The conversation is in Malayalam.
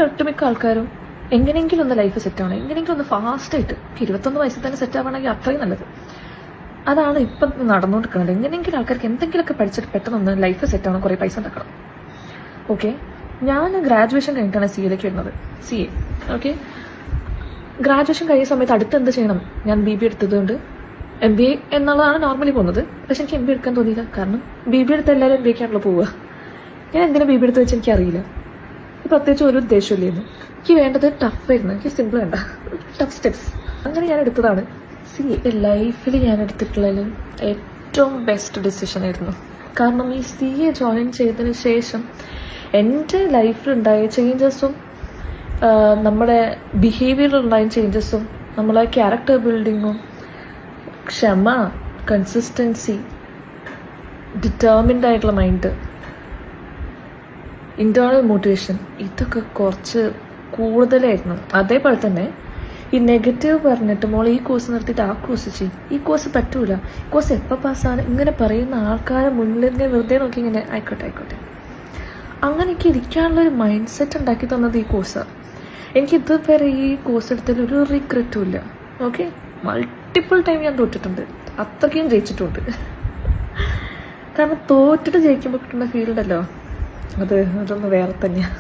ഒട്ടുമിക്ക ആൾക്കാരും എങ്ങനെയെങ്കിലും ഒന്ന് ലൈഫ് സെറ്റ് ആവണം, എങ്ങനെയെങ്കിലും ഒന്ന് ഫാസ്റ്റായിട്ട് 21 വയസ്സിൽ തന്നെ സെറ്റ് ആവണമെങ്കിൽ അത്രയും നല്ലത്. അതാണ് ഇപ്പം നടന്നുകൊണ്ടിരിക്കുന്നത്. എങ്ങനെയെങ്കിലും ആൾക്കാർക്ക് എന്തെങ്കിലുമൊക്കെ പഠിച്ചിട്ട് പെട്ടെന്ന് ലൈഫ് സെറ്റ് ആവണം, കുറേ പൈസ ഉണ്ടാക്കണം. ഓക്കെ, ഞാൻ ഗ്രാജുവേഷൻ കഴിഞ്ഞിട്ടാണ് CA വരുന്നത്. CA. ഓക്കെ, ഗ്രാജുവേഷൻ കഴിയുന്ന സമയത്ത് അടുത്ത് എന്ത് ചെയ്യണം, ഞാൻ BBA എടുത്തതുകൊണ്ട് MBA എന്നുള്ളതാണ് നോർമലി പോകുന്നത്. പക്ഷെ എനിക്ക് MBA എടുക്കാൻ തോന്നിയില്ല. കാരണം BBA എടുത്ത എല്ലാവരും MBAക്കാണല്ലോ പോവുക. ഞാൻ എന്തിനാ BBA എടുത്ത് വെച്ച് എനിക്കറിയില്ല. പ്രത്യേകിച്ച് ഒരു ഉദ്ദേശമില്ലായിരുന്നു. എനിക്ക് വേണ്ടത് ടഫായിരുന്നു, എനിക്ക് സിമ്പിൾ വേണ്ട, ടഫ് സ്റ്റെപ്സ്. അങ്ങനെ ഞാൻ എടുത്തതാണ് CA. ലൈഫിൽ ഞാൻ എടുത്തിട്ടുള്ളതിൽ ഏറ്റവും ബെസ്റ്റ് ഡിസിഷൻ ആയിരുന്നു. കാരണം ഈ CA ജോയിൻ ചെയ്തതിന് ശേഷം എൻ്റെ ലൈഫിലുണ്ടായ ചേഞ്ചസും നമ്മുടെ ബിഹേവിയറിലുണ്ടായ ചേഞ്ചസും നമ്മളെ ക്യാരക്ടർ ബിൽഡിങ്ങും ക്ഷമ, കൺസിസ്റ്റൻസി, ഡിറ്റർമിൻഡ് ആയിട്ടുള്ള മൈൻഡ്, ഇന്റേണൽ മോട്ടിവേഷൻ, ഇതൊക്കെ കുറച്ച് കൂടുതലായിരുന്നു. അതേപോലെ തന്നെ ഈ നെഗറ്റീവ് പറഞ്ഞിട്ട് മോളെ ഈ കോഴ്സ് നിർത്തിയിട്ട് ആ കോഴ്സ് ചെയ്യും, ഈ കോഴ്സ് പറ്റൂല, ഈ കോഴ്സ് എപ്പോൾ പാസ്സാണ്, ഇങ്ങനെ പറയുന്ന ആൾക്കാരെ മുന്നിൽ ഇങ്ങനെ വെറുതെ നോക്കി ഇങ്ങനെ ആയിക്കോട്ടെ അങ്ങനെയൊക്കെ ഇരിക്കാനുള്ളൊരു മൈൻഡ് സെറ്റ് ഉണ്ടാക്കി തന്നത് ഈ കോഴ്സാണ്. എനിക്ക് ഇതുവരെ ഈ കോഴ്സ് എടുത്തതിൽ ഒരു റിഗ്രറ്റും ഇല്ല. ഓക്കെ, മൾട്ടിപ്പിൾ ടൈം ഞാൻ തോറ്റിട്ടുണ്ട്, അത്രയ്ക്കും ജയിച്ചിട്ടുണ്ട്. കാരണം തോറ്റിട്ട് ജയിക്കുമ്പോൾ കിട്ടുന്ന ഫീൽ ഉണ്ടല്ലോ, അതൊന്ന് വേറെ തന്നെയാണ്.